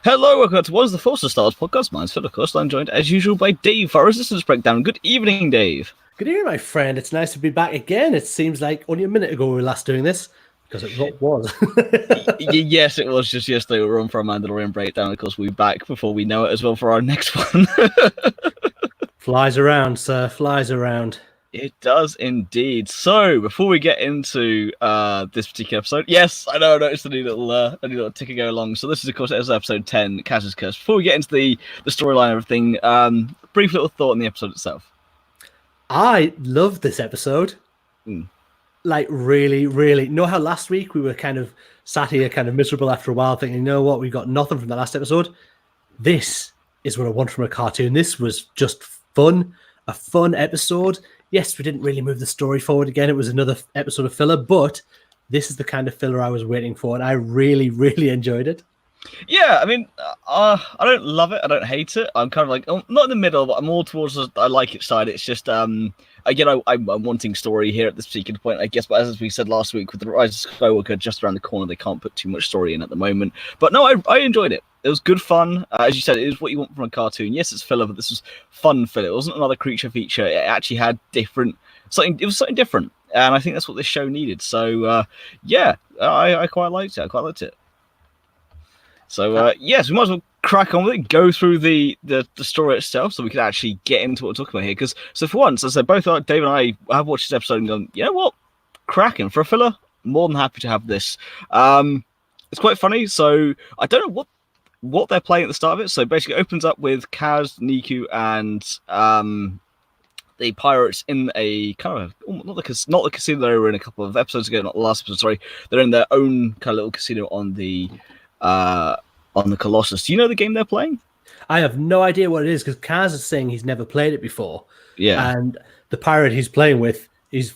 Hello, welcome to What is the Force of Stars podcast. Mine's Phil, of course. I'm joined as usual by Dave for our Resistance Breakdown. Good evening, Dave. Good evening, my friend. It's nice to be back again. It seems like only a minute ago we were last doing this, because it was. Yes, it was just yesterday. We were on for our Mandalorian breakdown. Of course, we'll be back before we know it as well for our next one. Flies around, sir. Flies around. It does indeed. So, before we get into this particular episode, yes, I know, I noticed a new little ticker go along. So, this is, of course, episode 10, Kaz's Curse. Before we get into the storyline and everything, brief little thought on the episode itself. I love this episode. Like, really, really. You know how last week we were kind of sat here kind of miserable after a while thinking, you know what, we got nothing from the last episode? This is what I want from a cartoon. This was just fun, a fun episode. Yes, we didn't really move the story forward again. It was another episode of filler, but this is the kind of filler I was waiting for, and I really, really enjoyed it. Yeah, I mean, I don't love it. I don't hate it. I'm kind of like, not in the middle, but I'm more towards the I like it side. It's just, again, I'm wanting story here at this particular point, I guess. But as we said last week, with the Rise of Skywalker just around the corner, they can't put too much story in at the moment. But no, I enjoyed it. It was good fun. As you said, it is what you want from a cartoon. Yes, it's filler, but this was fun filler. It wasn't another creature feature. It actually had something. It was something different, and I think that's what this show needed. So, yeah, I quite liked it. So, yes, we might as well crack on with it, go through the story itself so we can actually get into what we're talking about here. So for once, as I said, both Dave and I have watched this episode and gone, you know what? Cracking. For a filler, more than happy to have this. It's quite funny. So I don't know what they're playing at the start of it. So basically it opens up with Kaz, Niku, and the pirates in a kind of not the casino they were in a couple of episodes ago, not the last episode, sorry. They're in their own kind of little casino on the Colossus. Do you know the game they're playing? I have no idea what it is, because Kaz is saying he's never played it before. Yeah. And the pirate he's playing with, he's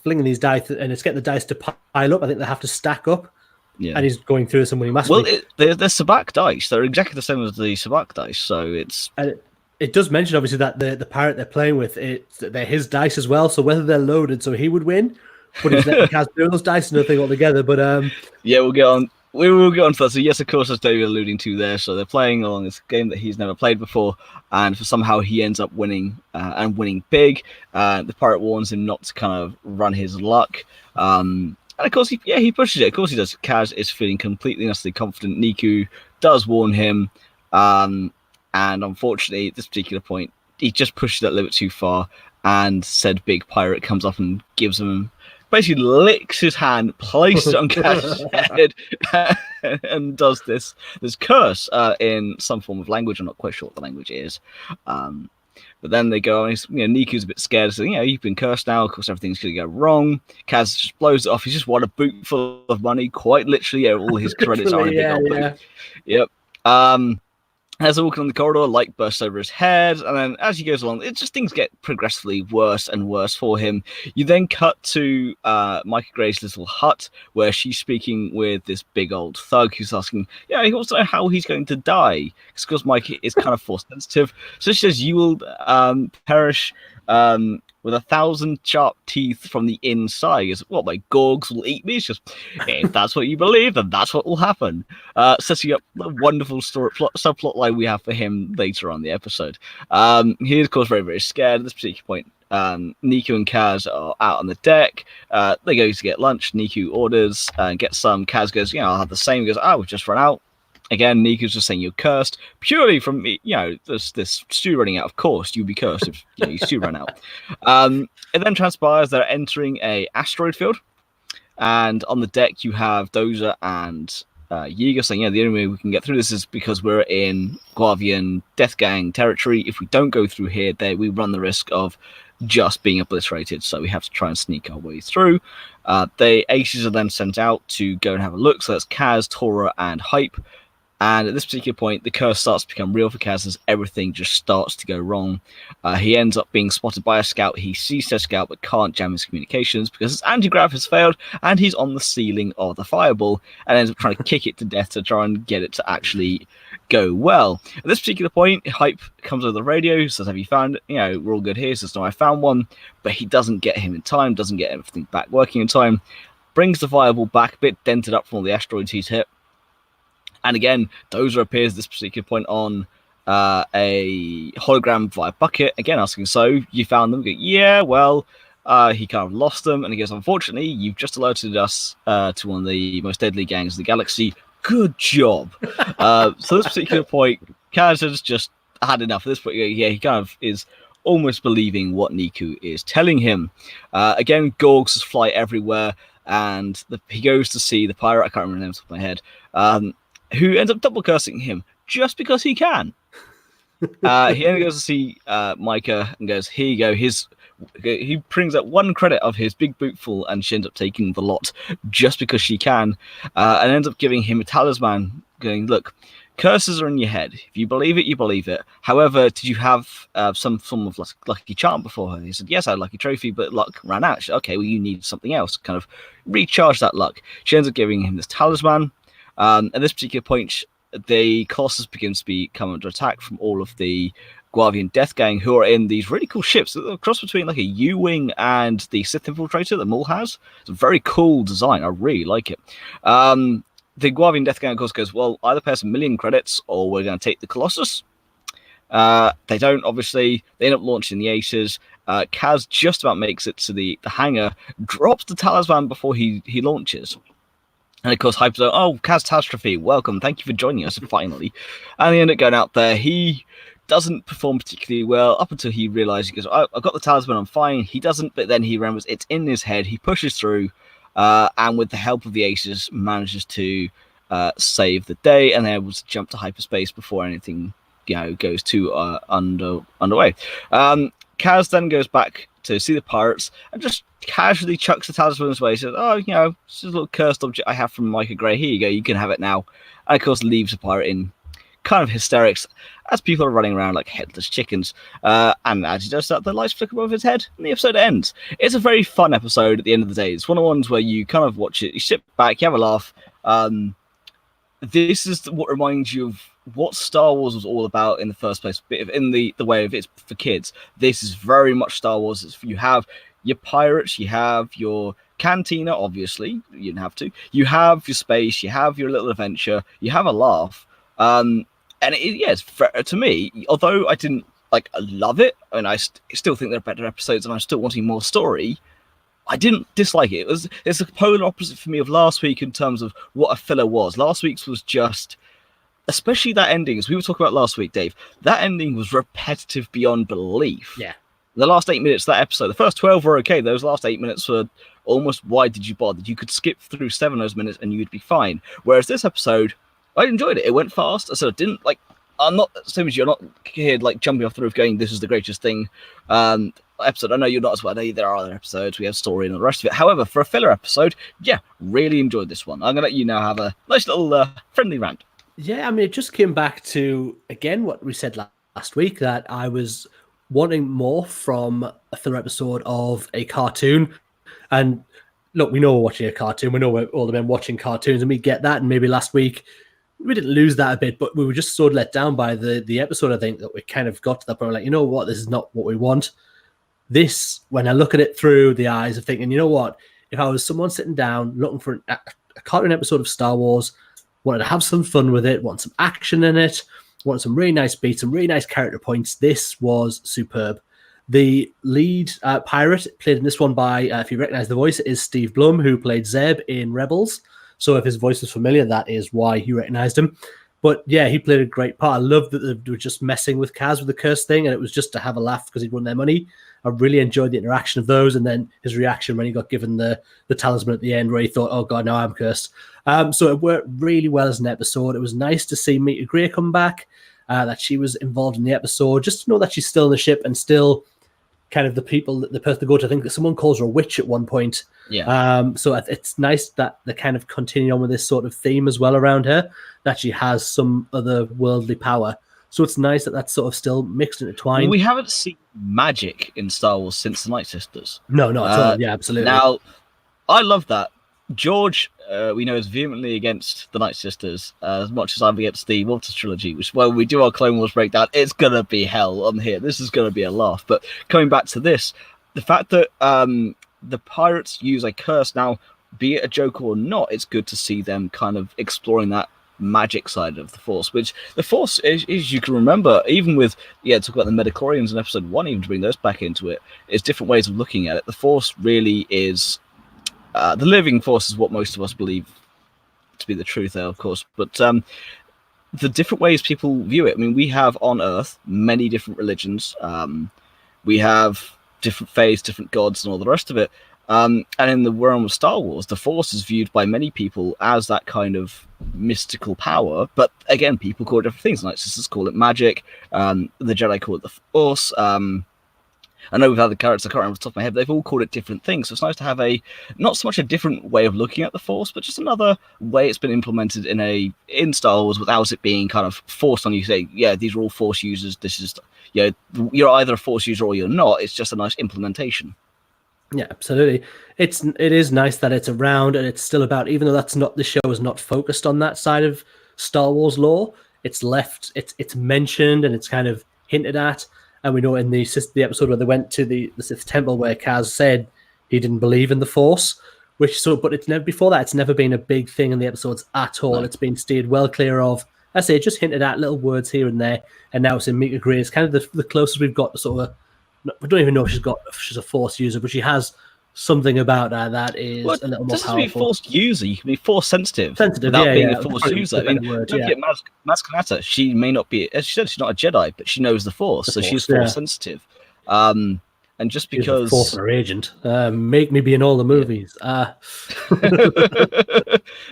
flinging these dice, and it's getting the dice to pile up. I think they have to stack up. Yeah. And he's going through this and winning massively. Well, they're sabacc dice. They're exactly the same as the sabacc dice. So it's... And it does mention, obviously, that the pirate they're playing with, they're his dice as well. So whether they're loaded so he would win, but he's letting Kaz do those dice, another thing altogether. But yeah, we'll get on. We will get on to that. So yes, of course, as David alluding to there, so they're playing along this game that he's never played before, and somehow he ends up winning and winning big. The pirate warns him not to kind of run his luck. And of course, he pushes it. Of course, he does. Kaz is feeling completely and utterly confident. Niku does warn him, and unfortunately, at this particular point, he just pushes that a little bit too far, and said big pirate comes up and gives him. Basically licks his hand, places it on Kaz's head, and does this curse in some form of language. I'm not quite sure what the language is. But then they go, and Niku's a bit scared. So, you've been cursed now. Of course, everything's going to go wrong. Kaz just blows it off. He's just won a boot full of money, quite literally. All his credits are in a big old boot. Yep. As they're walking on the corridor, light bursts over his head, and then as he goes along, things get progressively worse and worse for him. You then cut to Micah Gray's little hut, where she's speaking with this big old thug who's asking, he wants to know how he's going to die, because Micah is kind of force sensitive. So she says, "You will perish with 1,000 sharp teeth from the inside." He goes, "What, my gorgs will eat me?" It's just, if that's what you believe, then that's what will happen. Setting up the wonderful subplot line we have for him later on the episode. He is, of course, very, very scared at this particular point. Niku and Kaz are out on the deck. They go to get lunch. Niku orders and gets some. Kaz goes, I'll have the same. He goes, we've just run out. Again, Niku's just saying you're cursed purely from this stew running out. Of course, you'll be cursed if your stew ran out. It then transpires they're entering a asteroid field, and on the deck you have Doza and Yiga saying, the only way we can get through this is because we're in Guavian Death Gang territory. If we don't go through here, we run the risk of just being obliterated. So we have to try and sneak our way through. The aces are then sent out to go and have a look. So that's Kaz, Tora, and Hype. And at this particular point, the curse starts to become real for Kaz as everything just starts to go wrong. He ends up being spotted by a scout. He sees their scout but can't jam his communications because his anti-grav has failed, and he's on the ceiling of the fireball and ends up trying to kick it to death to try and get it to actually go well. At this particular point, Hype comes over the radio, says, "Have you found it? We're all good here." He says, "No, I found one," but he doesn't get him in time, doesn't get everything back working in time. Brings the fireball back a bit dented up from all the asteroids he's hit. And again, Dozer appears at this particular point on a hologram via Bucket, again asking, so you found them? Go, yeah, well, he kind of lost them, and he goes, unfortunately, you've just alerted us to one of the most deadly gangs in the galaxy. Good job. So this particular point, Kaz has just had enough of this, but yeah, he kind of is almost believing what Niku is telling him. Again, Gorgs fly everywhere, and he goes to see the pirate, I can't remember the name off the top of my head, who ends up double cursing him just because he can. He only goes to see Micah and goes, here you go. He brings up one credit of his big bootful, and she ends up taking the lot just because she can, and ends up giving him a talisman, going, look, curses are in your head. If you believe it, you believe it. However, did you have some form of lucky charm before her? He said, yes, I had a lucky trophy, but luck ran out. Said, okay, well, you need something else. Kind of recharge that luck. She ends up giving him this talisman. At this particular point, the Colossus begins to come under attack from all of the Guavian Death Gang, who are in these really cool ships. A cross between like a U-Wing and the Sith Infiltrator that Maul has. It's a very cool design. I really like it. The Guavian Death Gang, of course, goes, well, either pay us 1 million credits or we're going to take the Colossus. They don't, obviously. They end up launching the Aces. Kaz just about makes it to the hangar, drops the talisman before he launches. And of course, Hyper's like, oh, Catastrophe, welcome, thank you for joining us, finally. And they end up going out there. He doesn't perform particularly well up until he realizes, he goes, oh, I've got the talisman, I'm fine. He doesn't, but then he remembers it's in his head. He pushes through, and with the help of the Aces, manages to save the day, and they're able to jump to hyperspace before anything goes too underway. Kaz then goes back to see the pirates and just casually chucks the talisman away. He says, oh, it's a little cursed object I have from Micah Gray. Here you go, you can have it now. And of course leaves the pirate in kind of hysterics as people are running around like headless chickens. And as he does that, the lights flicker above his head and the episode ends. It's a very fun episode at the end of the day. It's one of the ones where you kind of watch it, you sit back, you have a laugh. This is what reminds you of what Star Wars was all about in the first place, in the way of it's for kids. This is very much Star Wars. You have your pirates, you have your cantina, obviously, you didn't have to. You have your space, you have your little adventure, you have a laugh. And to me, although I didn't love it, and I still think there are better episodes and I'm still wanting more story, I didn't dislike it. It's the polar opposite for me of last week in terms of what a filler was. Last week's was just, especially that ending, as we were talking about last week, Dave, that ending was repetitive beyond belief. Yeah. The last 8 minutes of that episode, the first 12 were okay. Those last 8 minutes were almost, why did you bother? You could skip through 7 of those minutes and you'd be fine. Whereas this episode, I enjoyed it. It went fast. So I didn't I'm not, same as you're not here jumping off the roof going, this is the greatest thing. Episode. I know you're not as well. I know there are other episodes. We have story and all the rest of it. However, for a filler episode, yeah, really enjoyed this one. I'm going to let you now have a nice little friendly rant. Yeah, I mean, it just came back to, again, what we said last week, that I was wanting more from a filler episode of a cartoon. And look, we know we're watching a cartoon. We know we're all the men watching cartoons, and we get that. And maybe last week, we didn't lose that a bit, but we were just sort of let down by the episode, I think, that we kind of got to that point. Like, you know what? This is not what we want. This, when I look at it through the eyes of thinking, you know what? If I was someone sitting down looking for a cartoon episode of Star Wars, wanted to have some fun with it, want some action in it, want some really nice beats, some really nice character points, this was superb. The lead pirate played in this one by, if you recognize the voice, it is Steve Blum, who played Zeb in Rebels. So if his voice is familiar, that is why you recognized him. But yeah, he played a great part. I love that they were just messing with Kaz with the curse thing, and it was just to have a laugh because he'd won their money. I really enjoyed the interaction of those, and then his reaction when he got given the talisman at the end, where he thought, "Oh God, now I'm cursed." So it worked really well as an episode. It was nice to see Mita Gray come back, that she was involved in the episode, just to know that she's still in the ship and still kind of the person to go to. I think that someone calls her a witch at one point. Yeah. So it's nice that they kind of continue on with this sort of theme as well around her, that she has some other worldly power. So it's nice that that's sort of still mixed and intertwined. Well, we haven't seen magic in Star Wars since the Night Sisters. No, not at all. Yeah, absolutely. Now, I love that. George, we know, is vehemently against the Night Sisters, as much as I'm against the Walters trilogy, which, when we do our Clone Wars breakdown, it's going to be hell on here. This is going to be a laugh. But coming back to this, the fact that the pirates use a curse now, be it a joke or not, it's good to see them kind of exploring that magic side of the Force, which the Force is you can remember, even with, talk about the Midichlorians in episode 1, even to bring those back into it, is different ways of looking at it. The Force really is, the living Force is what most of us believe to be the truth there, of course, but the different ways people view it. I mean, we have on Earth many different religions, we have different faiths, different gods, and all the rest of it. And in the realm of Star Wars, the Force is viewed by many people as that kind of mystical power. But again, people call it different things. Like sisters call it magic. The Jedi call it the Force. I know we've had the characters, I can't remember off the top of my head, but they've all called it different things. So it's nice to have not so much a different way of looking at the Force, but just another way it's been implemented in Star Wars without it being kind of forced on you, saying, yeah, these are all Force users. This is, you're either a Force user or you're not. It's just a nice implementation. Yeah, absolutely. It is nice that it's around, and it's still about, even though the show is not focused on that side of Star Wars lore, it's mentioned and it's kind of hinted at. And we know in the episode where they went to the Sith Temple, where Kaz said he didn't believe in the Force, but it's never before that. It's never been a big thing in the episodes at all. No. It's been steered well clear of. I say, just hinted at little words here and there, and now it's in Mika Gray. It's kind of the closest we've got to sort of. We don't even know if she's a Force user, but she has something about her that is a little more powerful. It doesn't be a Force user. You can be Force sensitive without being a Force user. I mean, look at Maz Kanata. She may not be, as she said, she's not a Jedi, but she knows the Force, so she's Force sensitive. And just because she's a Force agent, make me be in all the movies.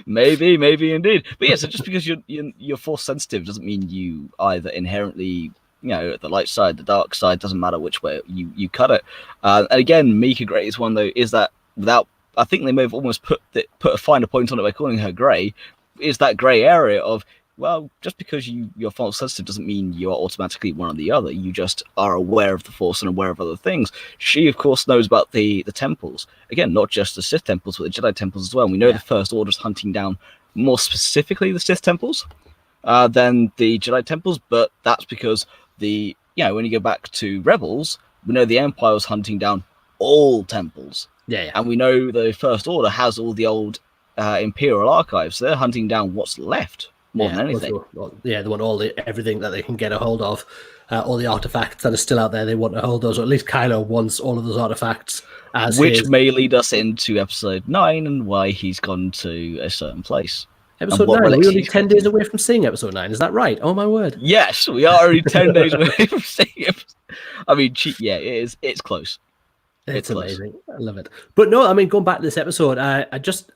Maybe indeed. But yeah, so just because you're Force sensitive doesn't mean you either inherently. The light side, the dark side, doesn't matter which way you cut it. And again, Mika Gray is one, though, is that without, I think they may have almost put a finer point on it by calling her Gray, is that grey area of, well, just because you're Force sensitive doesn't mean you are automatically one or the other. You just are aware of the Force and aware of other things. She, of course, knows about the temples. Again, not just the Sith temples, but the Jedi temples as well. We know the First Order is hunting down more specifically the Sith temples than the Jedi temples, but that's because when you go back to Rebels, we know the Empire was hunting down all temples. Yeah. And we know the First Order has all the old Imperial archives. So they're hunting down what's left more than anything. They want everything that they can get a hold of. All the artifacts that are still out there, they want to hold those, or at least Kylo wants all of those artifacts. Which may lead us into episode 9 and why he's gone to a certain place. Episode 9, we're only 10 days away from seeing episode 9. Is that right? Oh, my word. Yes, we are only 10 days away from seeing it. I mean, it is. It's close. It's amazing. I love it. But no, I mean, going back to this episode, I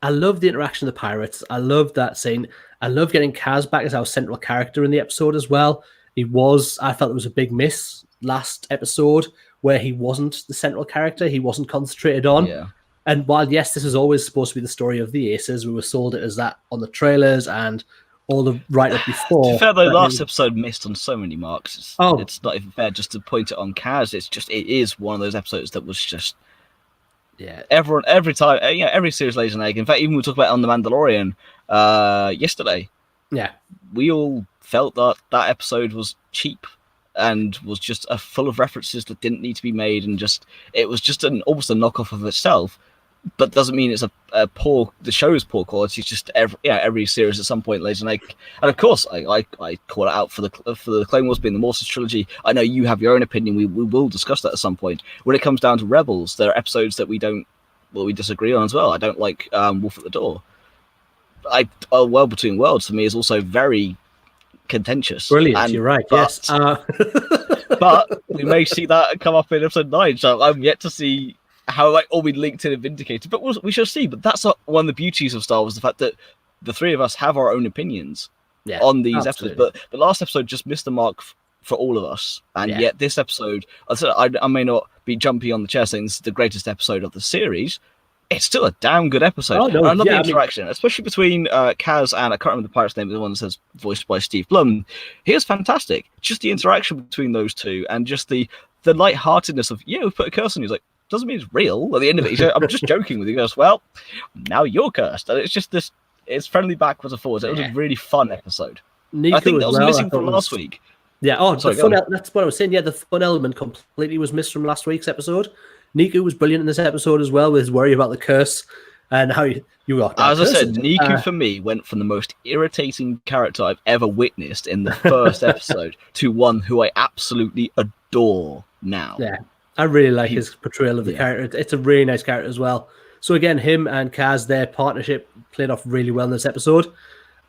love the interaction of the pirates. I love that scene. I love getting Kaz back as our central character in the episode as well. I felt it was a big miss last episode where he wasn't the central character. He wasn't concentrated on. Yeah. And while, yes, this is always supposed to be the story of the Aces, we were sold it as that on the trailers and all the write-up before. To be fair, though, last episode missed on so many marks. It's not even fair just to point it on Kaz. It is one of those episodes that was just... Yeah, every time, every series lays an egg. In fact, even we talked about it on The Mandalorian yesterday. Yeah. We all felt that episode was cheap and was just full of references that didn't need to be made, and it was just almost a knockoff of itself. But doesn't mean it's a poor. The show is poor quality. It's just every series at some point lays an egg. And of course, I call it out for the Clone Wars being the Mortis trilogy. I know you have your own opinion. We will discuss that at some point. When it comes down to Rebels, there are episodes that we disagree on as well. I don't like Wolf at the Door. World Between Worlds for me is also very contentious. Brilliant. You're right. Yes. But we may see that come up in episode 9. So I'm yet to see how all be linked in and vindicated, but we shall see. But that's one of the beauties of Star Wars, the fact that the three of us have our own opinions on these episodes. But the last episode just missed the mark for all of us, and yet this episode, I may not be jumpy on the chair saying this is the greatest episode of the series. It's still a damn good episode. I love the interaction, especially between Kaz and I can't remember the pirate's name, but the one that says voiced by Steve Blum. He is fantastic. Just the interaction between those two, and just the lightheartedness of we put a curse on you. He's like, doesn't mean it's real. At the end of it, he's like, I'm just joking with you. He goes, well, now you're cursed. And it's just this. It's friendly backwards and forwards. It was a really fun episode. Nico, I think that was missing from last week. Yeah. Sorry, that's what I was saying. Yeah, the fun element completely was missed from last week's episode. Nico was brilliant in this episode as well, with his worry about the curse. and how you got that As I said, person. Niku for me went from the most irritating character I've ever witnessed in the first episode to one who I absolutely adore now. Yeah, I really like his portrayal of the character. It's a really nice character as well. So again, him and Kaz, their partnership played off really well in this episode.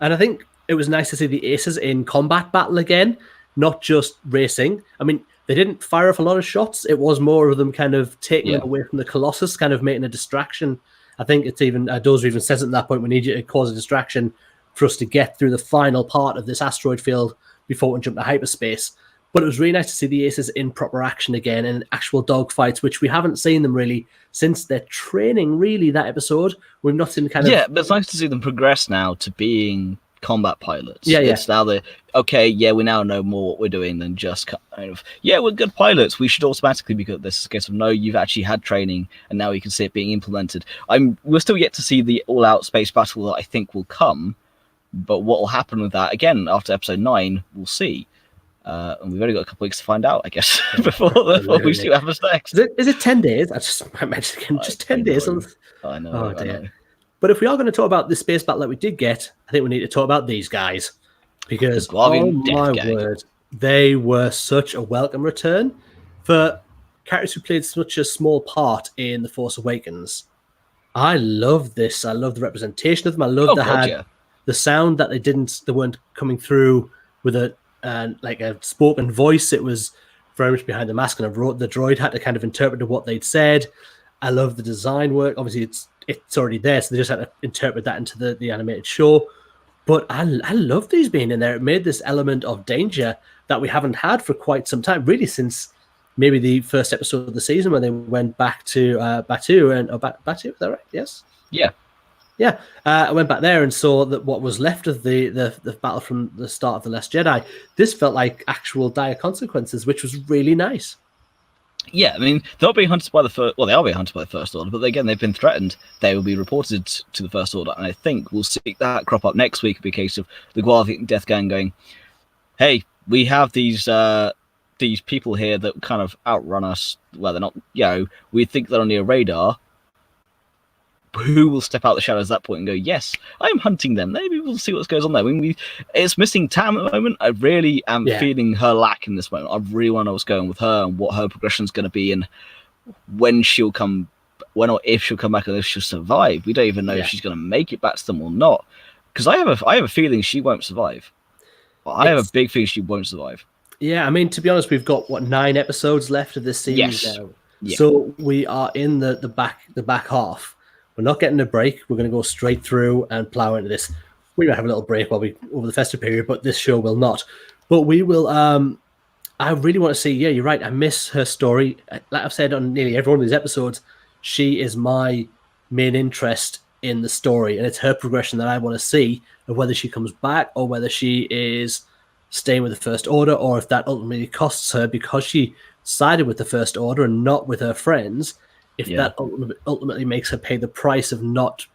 And I think it was nice to see the aces in combat battle again, not just racing. I mean, they didn't fire off a lot of shots. It was more of them kind of taking them away from the Colossus, kind of making a distraction. I think it's even, Dozer even says at that point, we need you to cause a distraction for us to get through the final part of this asteroid field before we jump to hyperspace. But it was really nice to see the aces in proper action again and actual dogfights, which we haven't seen them really since their training, really, that episode. We've not seen kind of... Yeah, but it's nice to see them progress now to being combat pilots. Yeah. It's now we now know more what we're doing than just kind of, we're good pilots. We should automatically be good at this. It's a case of, no, you've actually had training, and now you can see it being implemented. We're still yet to see the all-out space battle that I think will come, but what will happen with that, again, after episode 9, we'll see. And we've only got a couple weeks to find out, I guess, before we see what happens next. Is it 10 days? I just might mention again, just 10 days. I know. Oh, dear. But if we are going to talk about the space battle that we did get, I think we need to talk about these guys. Because, oh my word, they were such a welcome return for characters who played such a small part in The Force Awakens. I love this. I love the representation of them. I love the sound that they weren't coming through with a spoken voice. It was very much behind the mask, and the droid had to kind of interpret what they'd said. I love the design work. Obviously, it's already there, so they just had to interpret that into the animated show. But I love these being in there. It made this element of danger that we haven't had for quite some time, really since maybe the first episode of the season when they went back to Batu. Batu, is that right? Yes? Yeah. I went back there and saw that what was left of the battle from the start of The Last Jedi. This felt like actual dire consequences, which was really nice. Yeah, I mean, they're not being hunted by the First... Well, they are being hunted by the First Order, but again, they've been threatened. They will be reported to the First Order, and I think we'll see that crop up next week in the case of the Guavian Death Gang going, hey, we have these people here that kind of outrun us. Well, they're not, we think they're on your radar. Who will step out the shadows at that point and go, yes, I'm hunting them. Maybe we'll see what goes on there. I mean, it's missing Tam at the moment. I really am feeling her lack in this moment. I really want to know what's going on with her and what her progression is going to be and when or if she'll come back and if she'll survive. We don't even know if she's going to make it back to them or not. Because I have a feeling she won't survive. I have a big feeling she won't survive. Yeah, I mean, to be honest, we've got 9 episodes left of this series now. Yeah. So we are in the back half. We're not getting a break. We're going to go straight through and plow into this. We might have a little break over the festive period, but this show will not. But we will. I really want to see. Yeah, you're right. I miss her story. Like I've said on nearly every one of these episodes, she is my main interest in the story, and it's her progression that I want to see, of whether she comes back or whether she is staying with the First Order, or if that ultimately costs her because she sided with the First Order and not with her friends. If that ultimately makes her pay the price of not.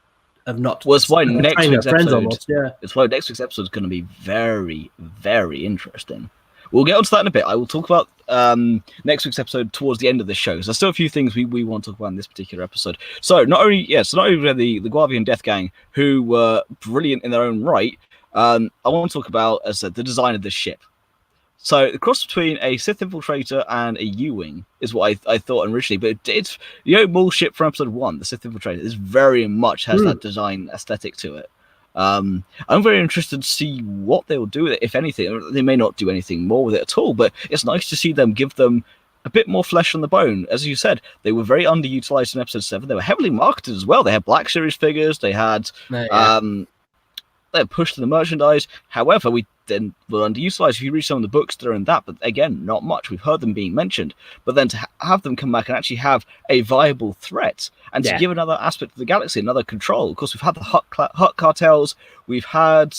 Well, it's why next week's episode. It's why next week's episode is going to be very, very interesting. We'll get onto that in a bit. I will talk about next week's episode towards the end of the show. So there's still a few things we want to talk about in this particular episode. So not only the Guavian Death Gang, who were brilliant in their own right. I want to talk about, as I said, the design of the ship. So the cross between a Sith Infiltrator and a U-Wing is what I thought originally, but it's Maul's ship from episode 1, the Sith Infiltrator, is very much has that design aesthetic to it. I'm very interested to see what they will do with it, if anything. They may not do anything more with it at all, but it's nice to see them give them a bit more flesh on the bone. As you said, they were very underutilized in episode 7. They were heavily marketed as well. They had Black Series figures. They had they pushed to the merchandise. However, we then were underutilized. If you read some of the books, they're in that, but again, not much. We've heard them being mentioned, but then to have them come back and actually have a viable threat and to give another aspect of the galaxy, another control. Of course, we've had the Hut cartels. We've had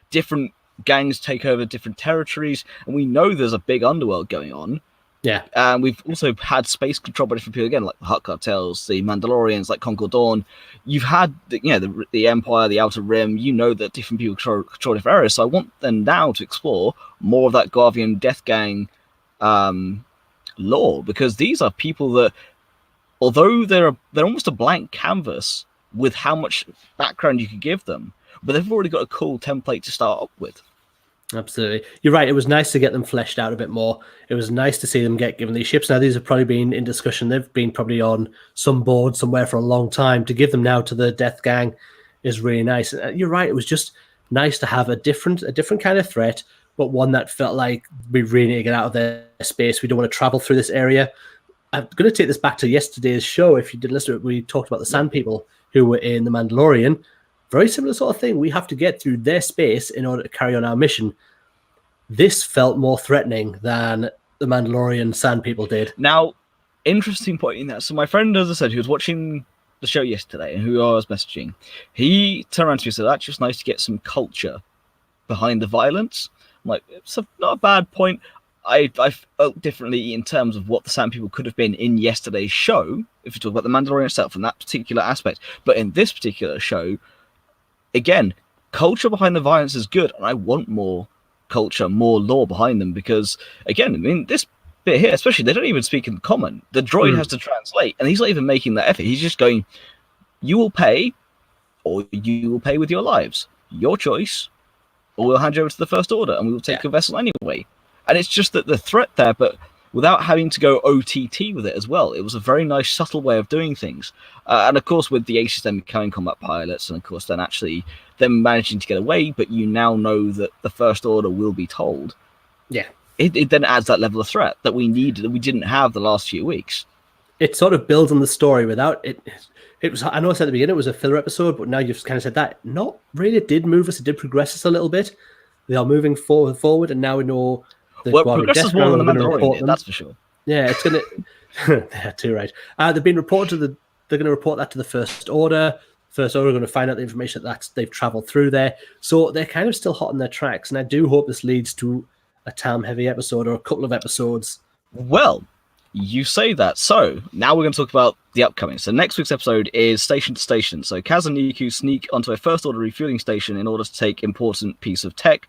different gangs take over different territories, and we know there's a big underworld going on. Yeah. And we've also had space control by different people, again, like the Hut cartels, the Mandalorians, like Concord Dawn. You've had the Empire, the Outer Rim. You know that different people control different areas. So I want them now to explore more of that Guavian Death Gang lore, because these are people that although they're almost a blank canvas with how much background you could give them, but they've already got a cool template to start up with. Absolutely. You're right. It was nice to get them fleshed out a bit more. It was nice to see them get given these ships. Now, these have probably been in discussion. They've been probably on some board somewhere for a long time. To give them now to the Death Gang is really nice. And you're right. It was just nice to have a different kind of threat, but one that felt like we really need to get out of their space. We don't want to travel through this area. I'm going to take this back to yesterday's show. If you didn't listen to it, we talked about the Sand People who were in The Mandalorian. Very similar sort of thing. We have to get through their space in order to carry on our mission. This felt more threatening than the Mandalorian Sand People did. Now, interesting point in that. So my friend, as I said, who was watching the show yesterday and who I was messaging, he turned around to me and said, that's just nice to get some culture behind the violence. I'm like, it's not a bad point. I felt differently in terms of what the Sand People could have been in yesterday's show, if you talk about the Mandalorian itself and that particular aspect. But in this particular show, again, culture behind the violence is good, and I want more culture, more lore behind them, because, again, I mean, this bit here, especially, they don't even speak in common. The droid has to translate, and he's not even making that effort. He's just going, you will pay, or you will pay with your lives. Your choice, or we'll hand you over to the First Order, and we will take your vessel anyway. And it's just that the threat there, but without having to go OTT with it as well. It was a very nice, subtle way of doing things. And of course, with the Aces then becoming combat pilots, and of course then actually them managing to get away, but you now know that the First Order will be told. Yeah. It then adds that level of threat that we needed, that we didn't have the last few weeks. It sort of builds on the story without it. It was, I know I said at the beginning it was a filler episode, but now you've kind of said that. Not really. It did move us. It did progress us a little bit. They are moving forward, and now we know. Well, progress is more than the Mandalorian, that's for sure. Yeah, it's going to... Yeah, too right. They've been reported to they're going to report that to the First Order. First Order are going to find out the information that they've traveled through there. So they're kind of still hot on their tracks, and I do hope this leads to a Tam-heavy episode or a couple of episodes. Well, you say that. So now we're going to talk about the upcoming. So next week's episode is Station to Station. So Kaz and Niku sneak onto a First Order refueling station in order to take important piece of tech,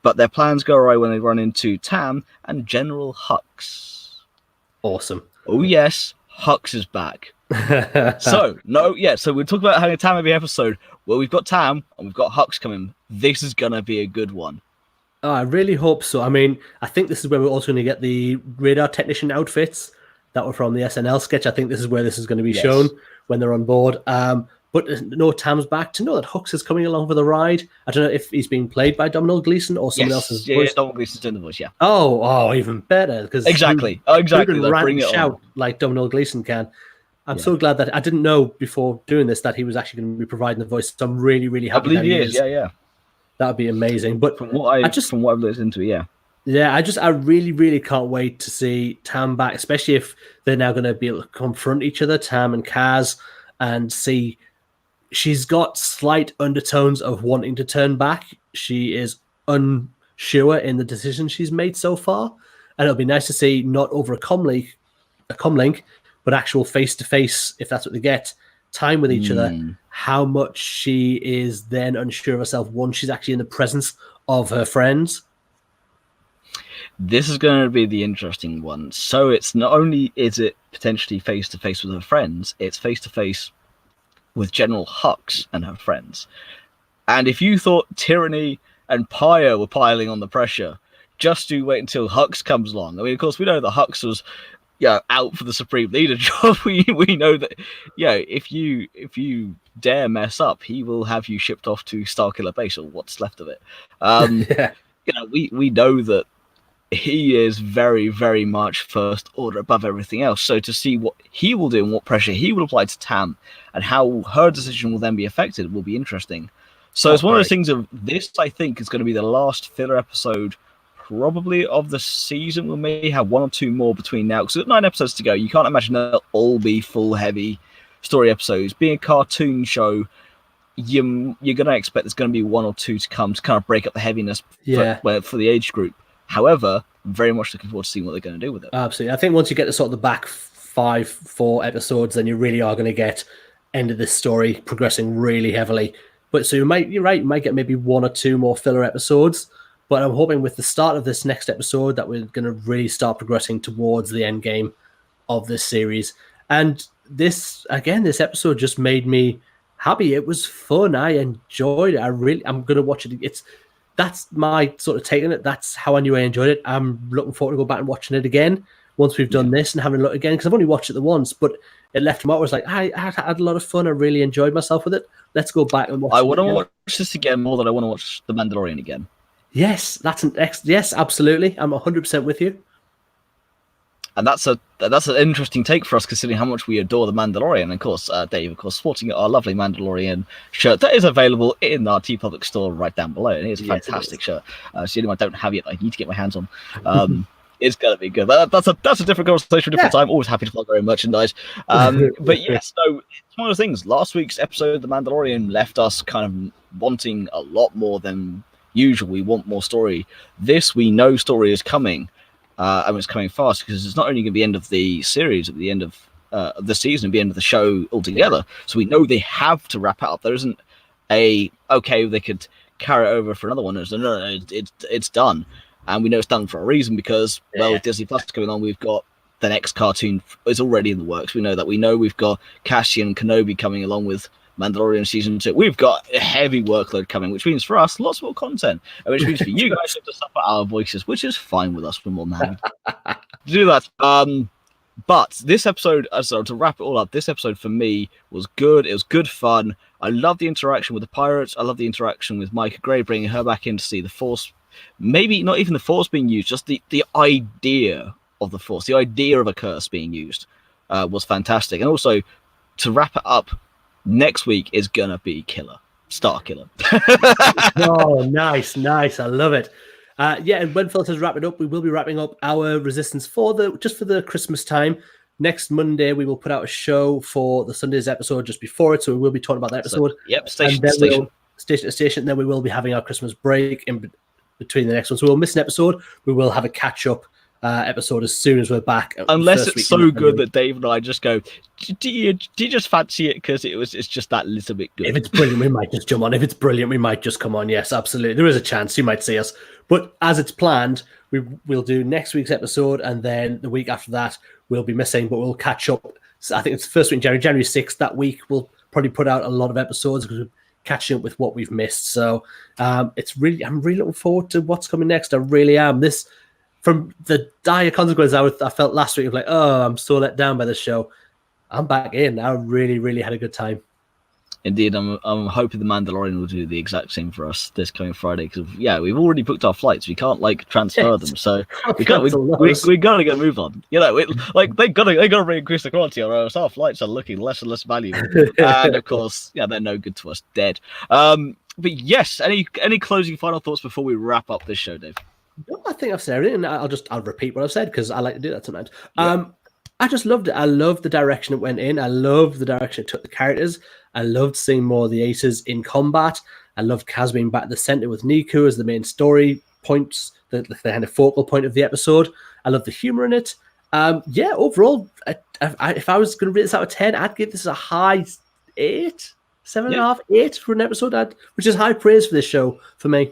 but their plans go awry when they run into Tam and General Hux. Awesome. Oh yes, Hux is back. So we'll talk about having a Tam every episode. Well, we've got Tam and we've got Hux coming. This is gonna be a good one. Oh, I really hope so. I mean, I think this is where we're also going to get the radar technician outfits that were from the SNL sketch. I think this is where this is going to be shown when they're on board. But no, Tam's back. To know that Hux is coming along for the ride. I don't know if he's being played by Domhnall Gleeson or someone else's voice. Yeah, Domhnall Gleeson's doing the voice, yeah. Oh, even better. Because exactly. Who can bring it shout on like Domhnall Gleeson can. I'm so glad that I didn't know before doing this that he was actually going to be providing the voice. So I'm really, really happy. I believe he is. Yeah. That would be amazing. But from what I've listened to, yeah. Yeah, I really, really can't wait to see Tam back, especially if they're now going to be able to confront each other, Tam and Kaz, and see she's got slight undertones of wanting to turn back. She is unsure in the decision she's made so far. And it'll be nice to see not over a comlink, but actual face-to-face, if that's what they get, time with each other, how much she is then unsure of herself once she's actually in the presence of her friends. This is going to be the interesting one. So it's not only is it potentially face-to-face with her friends, it's face-to-face with General Hux and her friends. And if you thought Tyranny and Pyre were piling on the pressure, just do wait until Hux comes along. I mean, of course, we know that Hux was out for the Supreme Leader job. We know that if you dare mess up, he will have you shipped off to Starkiller Base, or what's left of it. We know that he is very, very much First Order above everything else. So to see what he will do and what pressure he will apply to Tam and how her decision will then be affected will be interesting. So it's one of those things of this, I think, is going to be the last filler episode probably of the season. We may have one or two more between now, because we've got 9 episodes to go. You can't imagine they'll all be full, heavy story episodes. Being a cartoon show, you're going to expect there's going to be one or two to come to kind of break up the heaviness for the age group. However, I'm very much looking forward to seeing what they're going to do with it. Absolutely. I think once you get to sort of the back 4 episodes, then you really are going to get end of this story progressing really heavily. But so you're right, you might get maybe 1 or 2 more filler episodes. But I'm hoping with the start of this next episode that we're going to really start progressing towards the end game of this series. And this episode just made me happy. It was fun. I enjoyed it. I'm gonna watch it. That's my sort of take on it. That's how I knew I enjoyed it. I'm looking forward to go back and watching it again once we've done this and having a look again, because I've only watched it the once, but it left me out. I was like, I had a lot of fun. I really enjoyed myself with it. Let's go back and watch it. I want to watch this again more than I want to watch The Mandalorian again. Yes, that's yes, absolutely. I'm 100% with you. And that's an interesting take for us, considering how much we adore The Mandalorian. And of course, Dave, of course, sporting our lovely Mandalorian shirt that is available in our TeePublic store right down below. And it's a fantastic shirt. It's the only one I don't have yet. I need to get my hands on. It's gonna be good. That's a different conversation, different time. Always happy to plug our own merchandise. But yes, so it's one of the things. Last week's episode, The Mandalorian, left us kind of wanting a lot more than usual. We want more story. This, we know story is coming. And it's coming fast, because it's not only going to be the end of the series, at the end of the season, at the end of the show altogether. So we know they have to wrap it up. There isn't they could carry it over for another one. No, it's done. And we know it's done for a reason, because, with Disney Plus going on, we've got the next cartoon is already in the works. We know that. We know we've got Cassian and Kenobi coming along with Mandalorian season 2. We've got a heavy workload coming, which means for us lots more content, and which means for you guys to suffer our voices, which is fine with us. We're more than happy to do that. But this episode, to wrap it all up, this episode for me was good. It was good fun. I love the interaction with the pirates. I love the interaction with Micah Gray, bringing her back in to see the Force. Maybe not even the Force being used, just the idea of the Force, the idea of a curse being used was fantastic. And also, to wrap it up, next week is gonna be killer, star killer. Oh, nice. I love it. And when Phill says wrap it up, we will be wrapping up our Resistance for the Christmas time. Next Monday, we will put out a show for the Sunday's episode just before it, so we will be talking about that episode. Station to station. Station to station. Then we will be having our Christmas break in between the next one, so we'll miss an episode. We will have a catch up episode as soon as we're back. Unless it's so good that Dave and I just go, do you just fancy it because it's just that little bit good? If it's brilliant, we might just jump on. If it's brilliant, we might just come on. Yes, absolutely. There is a chance you might see us. But as it's planned, we'll do next week's episode, and then the week after that we'll be missing, but we'll catch up. So I think it's the first week in January 6th. That week we'll probably put out a lot of episodes because we're catching up with what we've missed. So I'm really looking forward to what's coming next. I really am. This, from the dire consequences I felt last week of like, oh, I'm so let down by this show. I'm back in. I really, really had a good time. Indeed, I'm hoping The Mandalorian will do the exact same for us this coming Friday, because we've already booked our flights. We can't transfer them, so we gotta get a move on. They gotta increase the quality, or else our flights are looking less and less valuable. And of course, they're no good to us, dead. But yes, any closing final thoughts before we wrap up this show, Dave? No, I think I've said everything. I'll repeat what I've said because I like to do that sometimes. I just loved it. I loved the direction it went in. I loved the direction it took the characters. I loved seeing more of the Aces in combat. I loved Kaz being back at the center with Niku as the main story points, the kind of focal point of the episode. I love the humor in it. Overall, if I was going to rate this out of 10, I'd give this a high 8, 7.5, 8 for an episode, which is high praise for this show for me.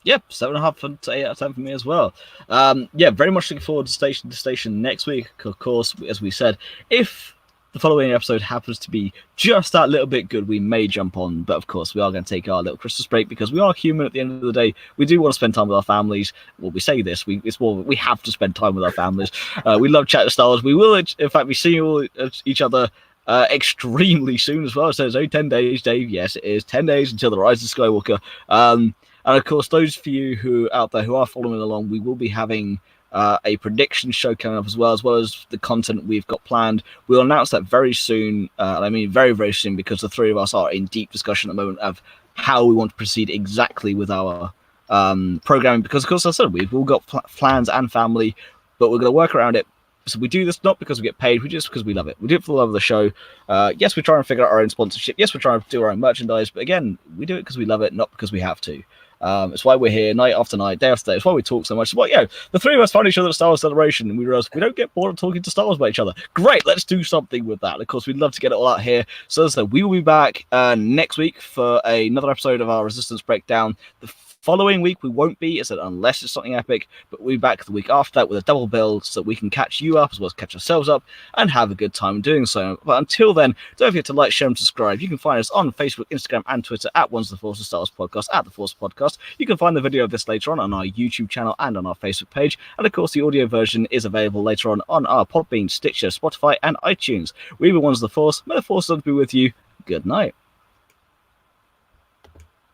Yep, 7.5 to 8 out of 10 for me as well. Very much looking forward to Station next week. Of course, as we said, if the following episode happens to be just that little bit good, we may jump on. But of course, we are going to take our little Christmas break because we are human at the end of the day. We do want to spend time with our families. Well, we say this, we have to spend time with our families. We love chatting Star Wars. We will, in fact, be seeing each other extremely soon as well. So it's only 10 days, Dave. Yes, it is 10 days until the Rise of Skywalker. And of course, those for you who out there who are following along, we will be having a prediction show coming up as well as the content we've got planned. We'll announce that very soon. I mean, very, very soon, because the three of us are in deep discussion at the moment of how we want to proceed exactly with our programming. Because, of course, as I said, we've all got plans and family, but we're going to work around it. So we do this not because we get paid, we do this because we love it. We do it for the love of the show. Yes, we try and figure out our own sponsorship. Yes, we're trying to do our own merchandise. But again, we do it because we love it, not because we have to. It's why we're here night after night, day after day. It's why we talk so much. It's why, the three of us found each other at Star Wars Celebration, and we realized we don't get bored of talking to Star Wars by each other. Great, let's do something with that. Of course, we'd love to get it all out here. So we will be back next week for another episode of our Resistance Breakdown. The following week we won't be, unless it's something epic, but we'll be back the week after that with a double build so that we can catch you up as well as catch ourselves up and have a good time doing so. But until then, don't forget to like, share, and subscribe. You can find us on Facebook, Instagram, and Twitter at Ones the Force, the Star Wars Podcast, at the Force Podcast. You can find the video of this later on our YouTube channel and on our Facebook page. And of course, the audio version is available later on our Podbean, Stitcher, Spotify, and iTunes. We were Ones the Force. May the Force be with you. Good night.